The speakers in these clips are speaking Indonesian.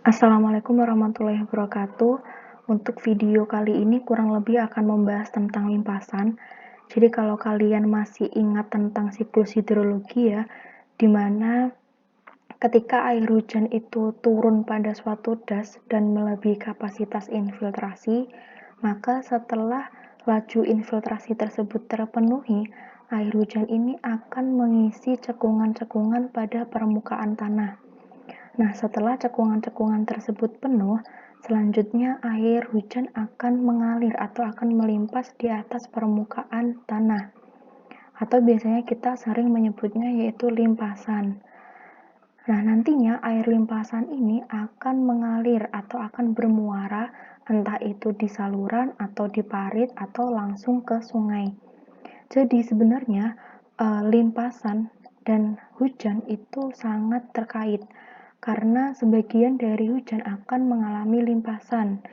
Assalamualaikum warahmatullahi wabarakatuh. Untuk video kali ini kurang lebih akan membahas tentang limpasan. Jadi kalau kalian masih ingat tentang siklus hidrologi ya, di mana ketika air hujan itu turun pada suatu das dan melebihi kapasitas infiltrasi, maka setelah laju infiltrasi tersebut terpenuhi, air hujan ini akan mengisi cekungan-cekungan pada permukaan tanah. Nah, setelah cekungan-cekungan tersebut penuh, selanjutnya air hujan akan mengalir atau akan melimpas di atas permukaan tanah. Atau biasanya kita sering menyebutnya yaitu limpasan. Nah, nantinya air limpasan ini akan mengalir atau akan bermuara, entah itu di saluran atau di parit atau langsung ke sungai. Jadi sebenarnya limpasan dan hujan itu sangat terkait karena sebagian dari hujan akan mengalami limpasan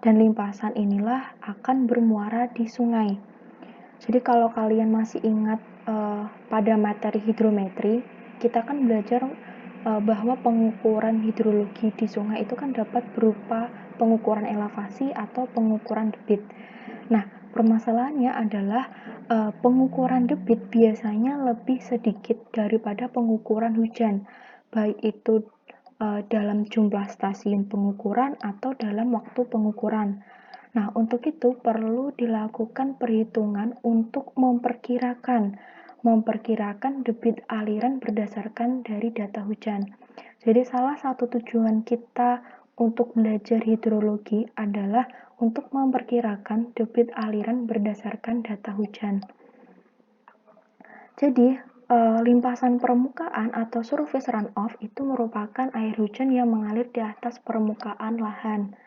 dan limpasan inilah akan bermuara di sungai. Jadi kalau kalian masih ingat pada materi hidrometri, kita kan belajar bahwa pengukuran hidrologi di sungai itu kan dapat berupa pengukuran elevasi atau pengukuran debit. Nah, permasalahannya adalah pengukuran debit biasanya lebih sedikit daripada pengukuran hujan, baik itu dalam jumlah stasiun pengukuran atau dalam waktu pengukuran. Nah, untuk itu perlu dilakukan perhitungan untuk memperkirakan debit aliran berdasarkan dari data hujan. Jadi salah satu tujuan kita untuk belajar hidrologi adalah untuk memperkirakan debit aliran berdasarkan data hujan. Jadi, limpasan permukaan atau surface runoff itu merupakan air hujan yang mengalir di atas permukaan lahan.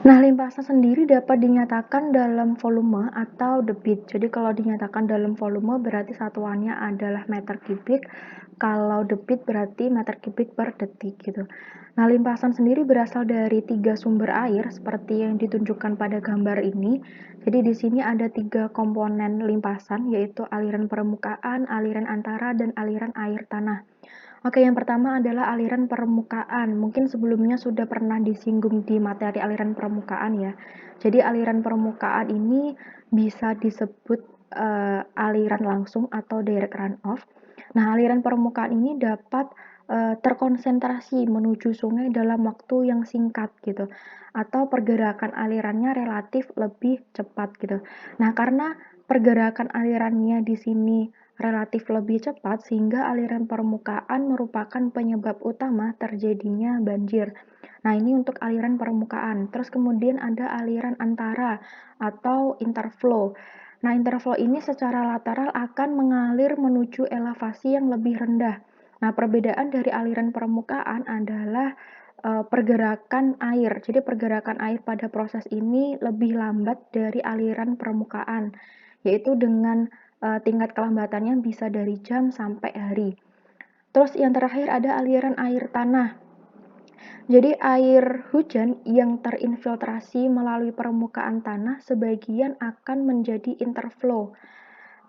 Nah, limpasan sendiri dapat dinyatakan dalam volume atau debit. Jadi kalau dinyatakan dalam volume berarti satuannya adalah meter kubik, kalau debit berarti meter kubik per detik gitu. Nah, limpasan sendiri berasal dari 3 sumber air seperti yang ditunjukkan pada gambar ini. Jadi di sini ada 3 komponen limpasan yaitu aliran permukaan, aliran antara, dan aliran air tanah. Oke, yang pertama adalah aliran permukaan. Mungkin sebelumnya sudah pernah disinggung di materi aliran permukaan ya. Jadi aliran permukaan ini bisa disebut aliran langsung atau direct runoff. Nah, aliran permukaan ini dapat terkonsentrasi menuju sungai dalam waktu yang singkat gitu. Atau pergerakan alirannya relatif lebih cepat gitu. Nah, karena pergerakan alirannya di sini relatif lebih cepat sehingga aliran permukaan merupakan penyebab utama terjadinya banjir. Nah, ini untuk aliran permukaan. Terus kemudian ada aliran antara atau interflow. Nah, interflow ini secara lateral akan mengalir menuju elevasi yang lebih rendah. Nah, perbedaan dari aliran permukaan adalah pergerakan air. Jadi pergerakan air pada proses ini lebih lambat dari aliran permukaan, yaitu dengan tingkat kelambatannya bisa dari jam sampai hari. Terus yang terakhir ada aliran air tanah. Jadi air hujan yang terinfiltrasi melalui permukaan tanah sebagian akan menjadi interflow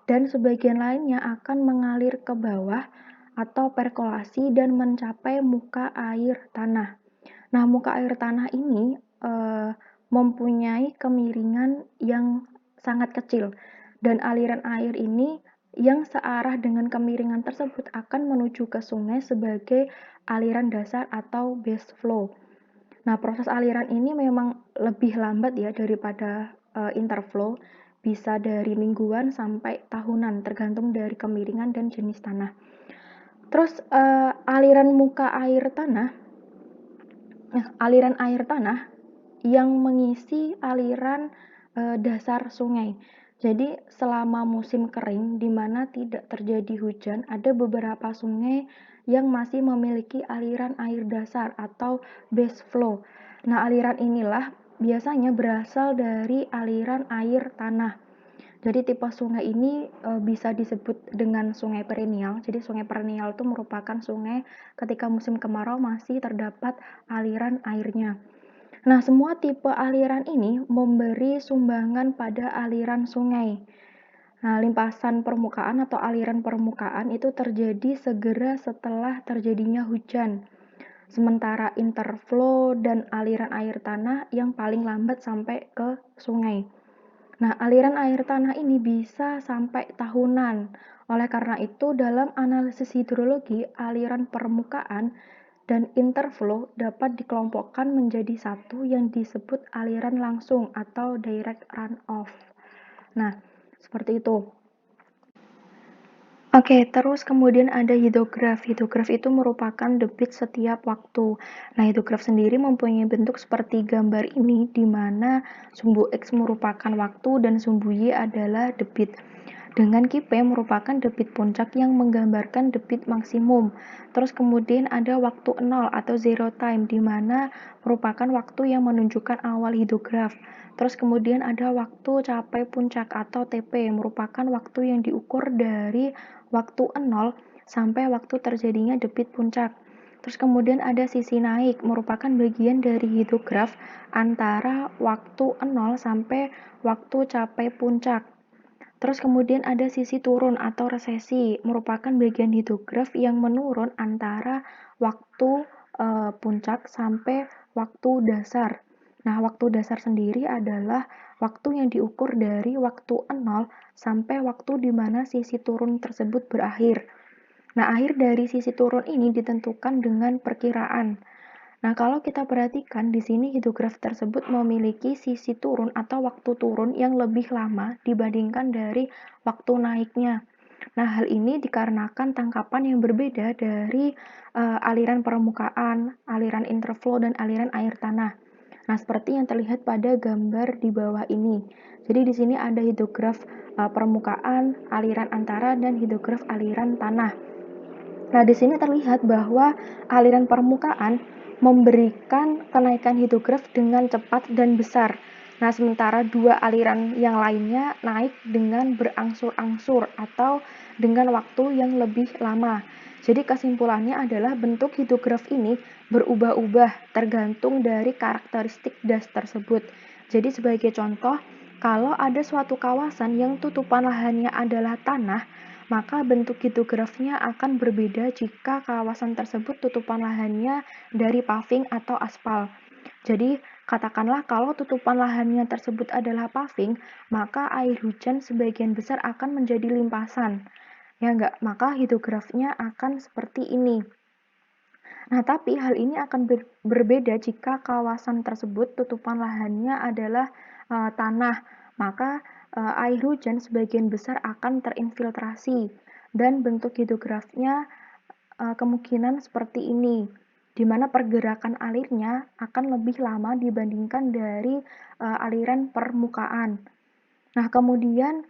dan sebagian lainnya akan mengalir ke bawah atau perkolasi dan mencapai muka air tanah. Nah, muka air tanah ini mempunyai kemiringan yang sangat kecil dan aliran air ini yang searah dengan kemiringan tersebut akan menuju ke sungai sebagai aliran dasar atau base flow. Nah, proses aliran ini memang lebih lambat ya daripada interflow, bisa dari mingguan sampai tahunan tergantung dari kemiringan dan jenis tanah. Terus aliran air tanah yang mengisi aliran dasar sungai. Jadi selama musim kering di mana tidak terjadi hujan, ada beberapa sungai yang masih memiliki aliran air dasar atau base flow. Nah, aliran inilah biasanya berasal dari aliran air tanah. Jadi tipe sungai ini bisa disebut dengan sungai perennial. Jadi sungai perennial itu merupakan sungai ketika musim kemarau masih terdapat aliran airnya. Nah, semua tipe aliran ini memberi sumbangan pada aliran sungai. Nah, limpasan permukaan atau aliran permukaan itu terjadi segera setelah terjadinya hujan. sementara interflow dan aliran air tanah yang paling lambat sampai ke sungai. Nah, aliran air tanah ini bisa sampai tahunan. Oleh karena itu, dalam analisis hidrologi, aliran permukaan dan interflow dapat dikelompokkan menjadi satu yang disebut aliran langsung atau direct runoff. Nah, seperti itu. Oke, terus kemudian ada hidrograf. Hidrograf itu merupakan debit setiap waktu. Nah, hidrograf sendiri mempunyai bentuk seperti gambar ini, di mana sumbu X merupakan waktu dan sumbu Y adalah debit. Dengan P merupakan debit puncak yang menggambarkan debit maksimum. Terus kemudian ada waktu 0 atau zero time, di mana merupakan waktu yang menunjukkan awal hidrograf. Terus kemudian ada waktu capai puncak atau TP, merupakan waktu yang diukur dari waktu 0 sampai waktu terjadinya debit puncak. Terus kemudian ada sisi naik, merupakan bagian dari hidrograf antara waktu 0 sampai waktu capai puncak. Terus kemudian ada sisi turun atau resesi, merupakan bagian hidrograf yang menurun antara waktu puncak sampai waktu dasar. Nah, waktu dasar sendiri adalah waktu yang diukur dari waktu 0 sampai waktu di mana sisi turun tersebut berakhir. Nah, akhir dari sisi turun ini ditentukan dengan perkiraan. Nah, kalau kita perhatikan di sini hidrograf tersebut memiliki sisi turun atau waktu turun yang lebih lama dibandingkan dari waktu naiknya. Nah, hal ini dikarenakan tangkapan yang berbeda dari aliran permukaan, aliran interflow, dan aliran air tanah. Nah, seperti yang terlihat pada gambar di bawah ini. Jadi di sini ada hidrograf permukaan, aliran antara, dan hidrograf aliran tanah. Nah, di sini terlihat bahwa aliran permukaan memberikan kenaikan hidrograf dengan cepat dan besar. Nah, sementara dua aliran yang lainnya naik dengan berangsur-angsur atau dengan waktu yang lebih lama. Jadi kesimpulannya adalah bentuk hidrograf ini berubah-ubah tergantung dari karakteristik das tersebut. Jadi sebagai contoh, kalau ada suatu kawasan yang tutupan lahannya adalah tanah, maka bentuk hidrografnya akan berbeda jika kawasan tersebut tutupan lahannya dari paving atau aspal. Jadi, katakanlah kalau tutupan lahannya tersebut adalah paving, maka air hujan sebagian besar akan menjadi limpasan. Ya enggak? Maka hidrografnya akan seperti ini. Nah, tapi hal ini akan berbeda jika kawasan tersebut tutupan lahannya adalah tanah, maka air hujan sebagian besar akan terinfiltrasi dan bentuk hidrografnya kemungkinan seperti ini, di mana pergerakan alirnya akan lebih lama dibandingkan dari aliran permukaan. Nah, kemudian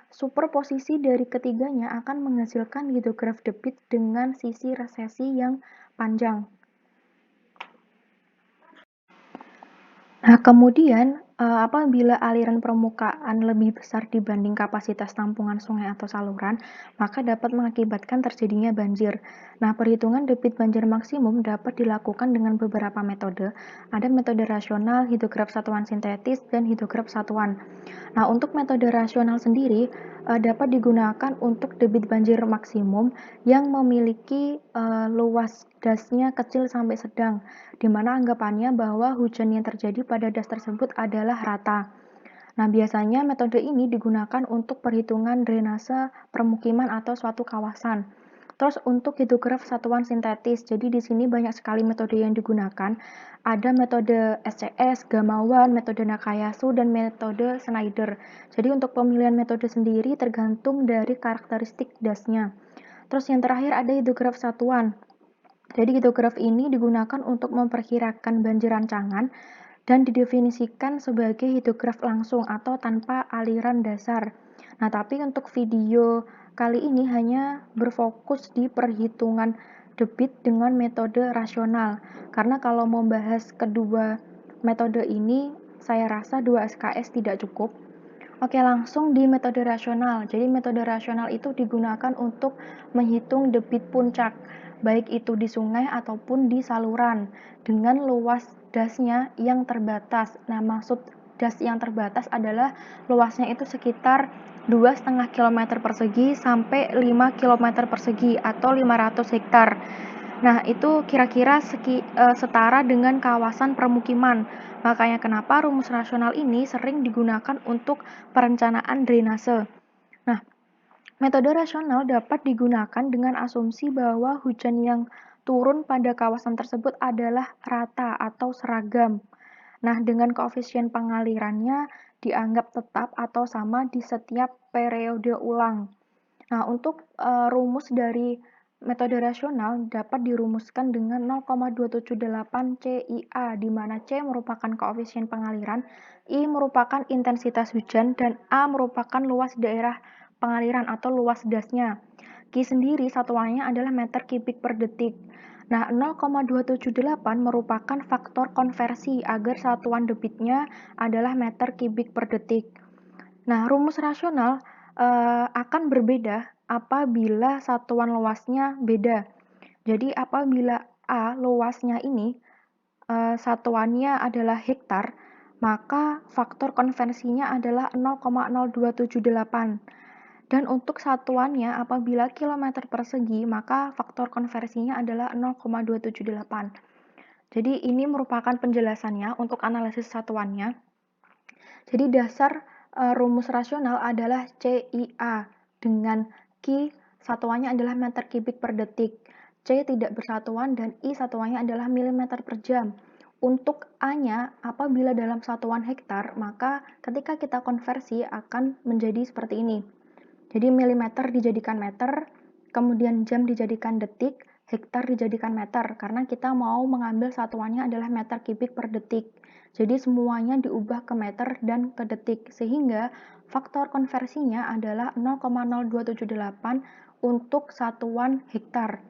superposisi dari ketiganya akan menghasilkan hidrograf debit dengan sisi resesi yang panjang. Nah, kemudian apabila aliran permukaan lebih besar dibanding kapasitas tampungan sungai atau saluran, maka dapat mengakibatkan terjadinya banjir. Nah, perhitungan debit banjir maksimum dapat dilakukan dengan beberapa metode. Ada metode rasional, hidrograf satuan sintetis, dan hidrograf satuan. Nah, untuk metode rasional sendiri dapat digunakan untuk debit banjir maksimum yang memiliki luas dasnya kecil sampai sedang, di mana anggapannya bahwa hujan yang terjadi pada das tersebut adalah rata. Nah, biasanya metode ini digunakan untuk perhitungan drainase permukiman atau suatu kawasan. Terus untuk hidrograf satuan sintetis, jadi di sini banyak sekali metode yang digunakan. Ada metode SCS, Gamawan, metode Nakayasu, dan metode Schneider. Jadi untuk pemilihan metode sendiri tergantung dari karakteristik dasnya. Terus yang terakhir ada hidrograf satuan. Jadi hidrograf ini digunakan untuk memperkirakan banjir rancangan dan didefinisikan sebagai hidrograf langsung atau tanpa aliran dasar. Nah, tapi untuk video kali ini hanya berfokus di perhitungan debit dengan metode rasional. Karena kalau membahas kedua metode ini, saya rasa 2 SKS tidak cukup. Oke, langsung di metode rasional. Jadi metode rasional itu digunakan untuk menghitung debit puncak, baik itu di sungai ataupun di saluran, dengan luas dasnya yang terbatas. Nah, maksud das yang terbatas adalah luasnya itu sekitar 2,5 km persegi sampai 5 km persegi atau 500 hektar. Nah, itu kira-kira setara dengan kawasan permukiman. Makanya kenapa rumus rasional ini sering digunakan untuk perencanaan drainase. Nah, metode rasional dapat digunakan dengan asumsi bahwa hujan yang turun pada kawasan tersebut adalah rata atau seragam. Nah, dengan koefisien pengalirannya dianggap tetap atau sama di setiap periode ulang. Nah, untuk rumus dari metode rasional dapat dirumuskan dengan 0,278 CIA, di mana C merupakan koefisien pengaliran, I merupakan intensitas hujan, dan A merupakan luas daerah pengaliran atau luas dasnya. Q sendiri satuannya adalah meter kubik per detik. Nah, 0,278 merupakan faktor konversi agar satuan debitnya adalah meter kubik per detik. Nah, rumus rasional akan berbeda apabila satuan luasnya beda. Jadi, apabila A luasnya ini satuannya adalah hektar, maka faktor konversinya adalah 0,0278. Dan untuk satuannya apabila kilometer persegi, maka faktor konversinya adalah 0,278. Jadi ini merupakan penjelasannya untuk analisis satuannya. Jadi dasar rumus rasional adalah CIA dengan Q satuannya adalah meter kubik per detik, C tidak bersatuan, dan I satuannya adalah milimeter per jam. Untuk A-nya, apabila dalam satuan hektar, maka ketika kita konversi akan menjadi seperti ini. Jadi milimeter dijadikan meter, kemudian jam dijadikan detik, hektar dijadikan meter, karena kita mau mengambil satuannya adalah meter kubik per detik. Jadi semuanya diubah ke meter dan ke detik, sehingga faktor konversinya adalah 0,0278 untuk satuan hektar.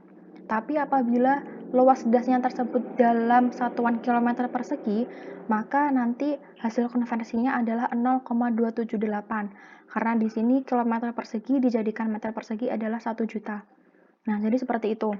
Tapi apabila luas dasnya tersebut dalam satuan kilometer persegi, maka nanti hasil konversinya adalah 0,278. Karena di sini kilometer persegi dijadikan meter persegi adalah 1 juta. Nah, jadi seperti itu.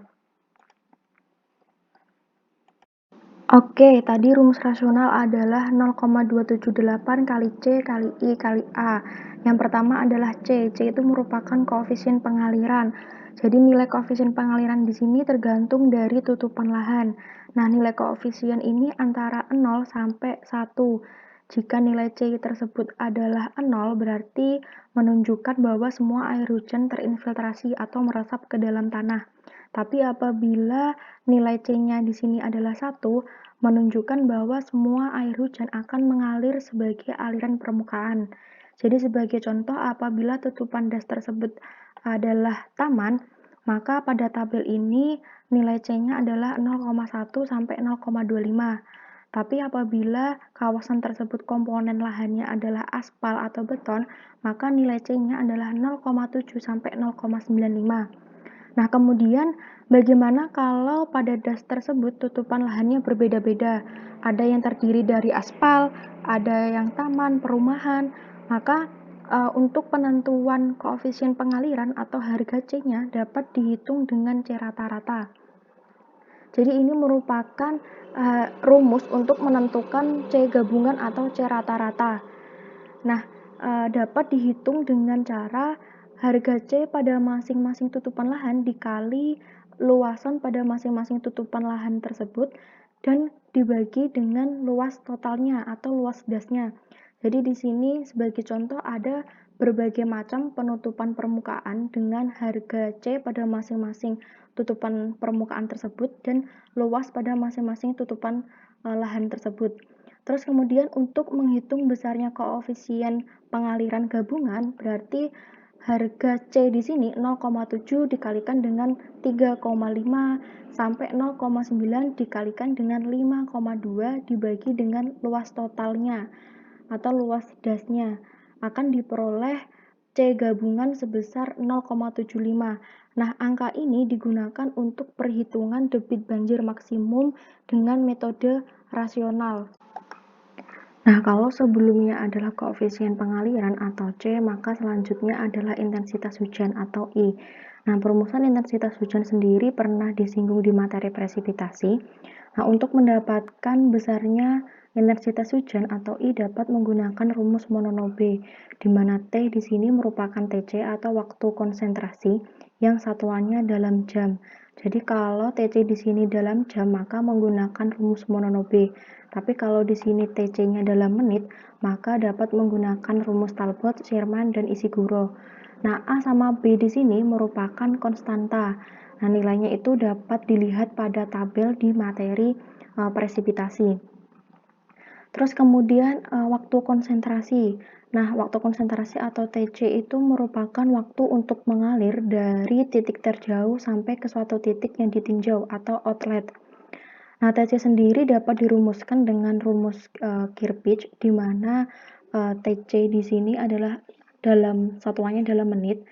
Oke, tadi rumus rasional adalah 0,278 kali C kali I kali A. Yang pertama adalah C. C itu merupakan koefisien pengaliran. Jadi nilai koefisien pengaliran di sini tergantung dari tutupan lahan. Nah, nilai koefisien ini antara 0 sampai 1. Jika nilai C tersebut adalah 0, berarti menunjukkan bahwa semua air hujan terinfiltrasi atau meresap ke dalam tanah. Tapi apabila nilai C-nya di sini adalah 1, menunjukkan bahwa semua air hujan akan mengalir sebagai aliran permukaan. Jadi sebagai contoh, apabila tutupan das tersebut adalah taman, maka pada tabel ini nilai C-nya adalah 0,1 sampai 0,25. Tapi apabila kawasan tersebut komponen lahannya adalah aspal atau beton, maka nilai C-nya adalah 0,7 sampai 0,95. Nah, kemudian bagaimana kalau pada das tersebut tutupan lahannya berbeda-beda? Ada yang terdiri dari aspal, ada yang taman, perumahan. Maka untuk penentuan koefisien pengaliran atau harga C-nya dapat dihitung dengan C rata-rata. Jadi ini merupakan rumus untuk menentukan C gabungan atau C rata-rata. Nah, dapat dihitung dengan cara harga C pada masing-masing tutupan lahan dikali luasan pada masing-masing tutupan lahan tersebut dan dibagi dengan luas totalnya atau luas dasnya. Jadi di sini sebagai contoh ada berbagai macam penutupan permukaan dengan harga C pada masing-masing tutupan permukaan tersebut dan luas pada masing-masing tutupan lahan tersebut. Terus kemudian untuk menghitung besarnya koefisien pengaliran gabungan, berarti harga C di sini 0,7 dikalikan dengan 3,5 sampai 0,9 dikalikan dengan 5,2 dibagi dengan luas totalnya atau luas dasnya akan diperoleh C gabungan sebesar 0,75. Nah, angka ini digunakan untuk perhitungan debit banjir maksimum dengan metode rasional. Nah, kalau sebelumnya adalah koefisien pengaliran atau C, maka selanjutnya adalah intensitas hujan atau I. Nah, perumusan intensitas hujan sendiri pernah disinggung di materi presipitasi. Nah, untuk mendapatkan besarnya intensitas hujan atau I dapat menggunakan rumus Mononobe, di mana T di sini merupakan TC atau waktu konsentrasi yang satuannya dalam jam. Jadi kalau TC di sini dalam jam maka menggunakan rumus Mononobe. Tapi kalau di sini TC-nya dalam menit, maka dapat menggunakan rumus Talbot, Sherman, dan Ishiguro. Nah, A sama B di sini merupakan konstanta. Nah, nilainya itu dapat dilihat pada tabel di materi presipitasi. Terus kemudian waktu konsentrasi. Nah, waktu konsentrasi atau TC itu merupakan waktu untuk mengalir dari titik terjauh sampai ke suatu titik yang ditinjau atau outlet. Nah, TC sendiri dapat dirumuskan dengan rumus Kirchhoff, di mana TC di sini adalah satuannya dalam menit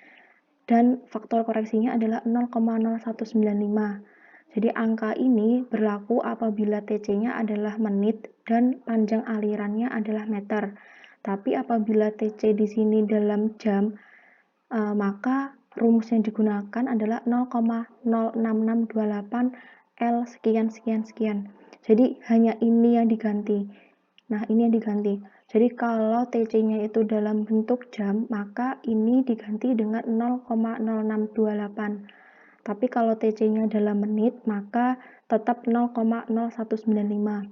dan faktor koreksinya adalah 0,0195. Jadi angka ini berlaku apabila TC-nya adalah menit dan panjang alirannya adalah meter. Tapi apabila TC di sini dalam jam, maka rumus yang digunakan adalah 0,06628 L sekian sekian sekian. Jadi hanya ini yang diganti. Nah, ini yang diganti. Jadi kalau TC-nya itu dalam bentuk jam, maka ini diganti dengan 0,0628. Tapi kalau TC-nya dalam menit, maka tetap 0,0195.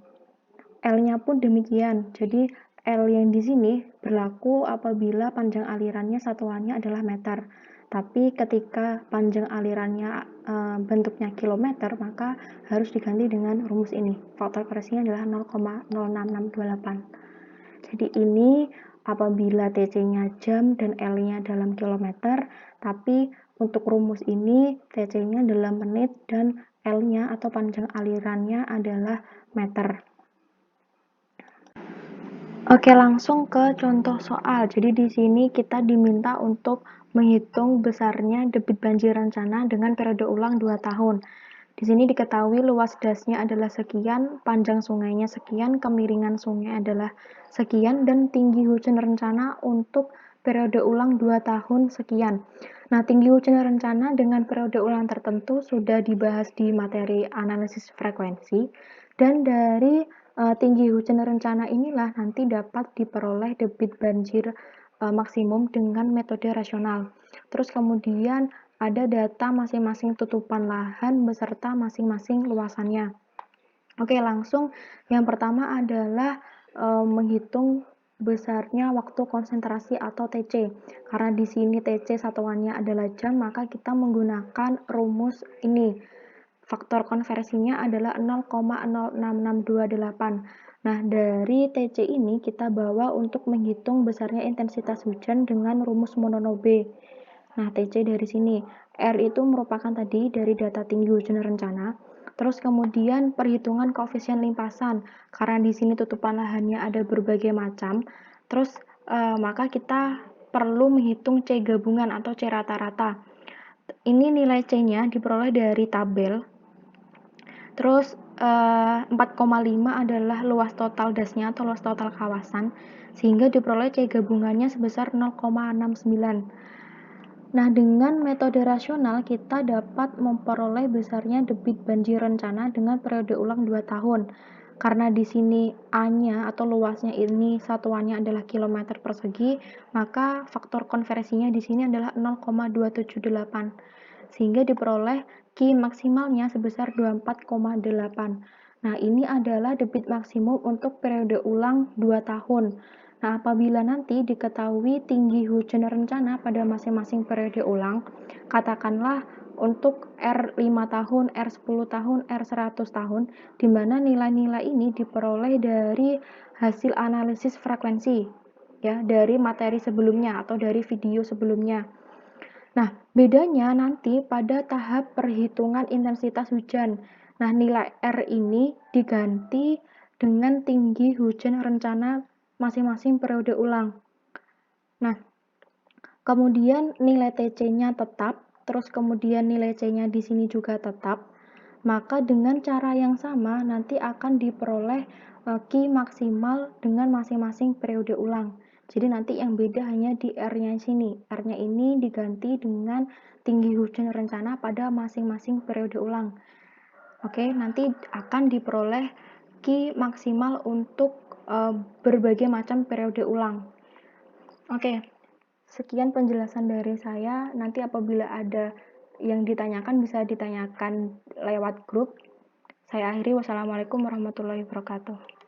L-nya pun demikian. Jadi L yang di sini berlaku apabila panjang alirannya satuannya adalah meter. Tapi ketika panjang alirannya bentuknya kilometer, maka harus diganti dengan rumus ini. Faktor koreksinya adalah 0,06628. Jadi ini apabila TC-nya jam dan L-nya dalam kilometer, tapi untuk rumus ini TC-nya dalam menit dan L-nya atau panjang alirannya adalah meter. Oke, langsung ke contoh soal. Jadi di sini kita diminta untuk menghitung besarnya debit banjir rencana dengan periode ulang 2 tahun. Di sini diketahui luas dasnya adalah sekian, panjang sungainya sekian, kemiringan sungai adalah sekian, dan tinggi hujan rencana untuk periode ulang 2 tahun sekian. Nah, tinggi hujan rencana dengan periode ulang tertentu sudah dibahas di materi analisis frekuensi, dan dari tinggi hujan rencana inilah nanti dapat diperoleh debit banjir maksimum dengan metode rasional. Terus kemudian ada data masing-masing tutupan lahan beserta masing-masing luasannya. Oke, langsung yang pertama adalah menghitung besarnya waktu konsentrasi atau TC. Karena di sini TC satuannya adalah jam, maka kita menggunakan rumus ini. Faktor konversinya adalah 0,06628. Nah, dari TC ini kita bawa untuk menghitung besarnya intensitas hujan dengan rumus Mononobe. Nah, TC dari sini. R itu merupakan tadi dari data tinggi hujan rencana. Terus kemudian perhitungan koefisien limpasan. Karena di sini tutupan lahannya ada berbagai macam. Terus maka kita perlu menghitung C gabungan atau C rata-rata. Ini nilai C-nya diperoleh dari tabel. Terus 4,5 adalah luas total dasnya atau luas total kawasan, sehingga diperoleh C gabungannya sebesar 0,69. Nah, dengan metode rasional kita dapat memperoleh besarnya debit banjir rencana dengan periode ulang 2 tahun. Karena di sini A-nya atau luasnya ini satuannya adalah kilometer persegi, maka faktor konversinya di sini adalah 0,278. Sehingga diperoleh Q maksimalnya sebesar 24,8. Nah, ini adalah debit maksimum untuk periode ulang 2 tahun. Nah, apabila nanti diketahui tinggi hujan rencana pada masing-masing periode ulang, katakanlah untuk R5 tahun, R10 tahun, R100 tahun, di mana nilai-nilai ini diperoleh dari hasil analisis frekuensi, ya, dari materi sebelumnya atau dari video sebelumnya. Nah, bedanya nanti pada tahap perhitungan intensitas hujan. Nah, nilai R ini diganti dengan tinggi hujan rencana masing-masing periode ulang. Nah, kemudian nilai TC-nya tetap, terus kemudian nilai C-nya di sini juga tetap. Maka dengan cara yang sama nanti akan diperoleh Q maksimal dengan masing-masing periode ulang. Jadi nanti yang beda hanya di R-nya sini. R-nya ini diganti dengan tinggi hujan rencana pada masing-masing periode ulang. Oke, nanti akan diperoleh Q maksimal untuk berbagai macam periode ulang. Oke, sekian penjelasan dari saya. Nanti apabila ada yang ditanyakan bisa ditanyakan lewat grup. Saya akhiri, wassalamualaikum warahmatullahi wabarakatuh.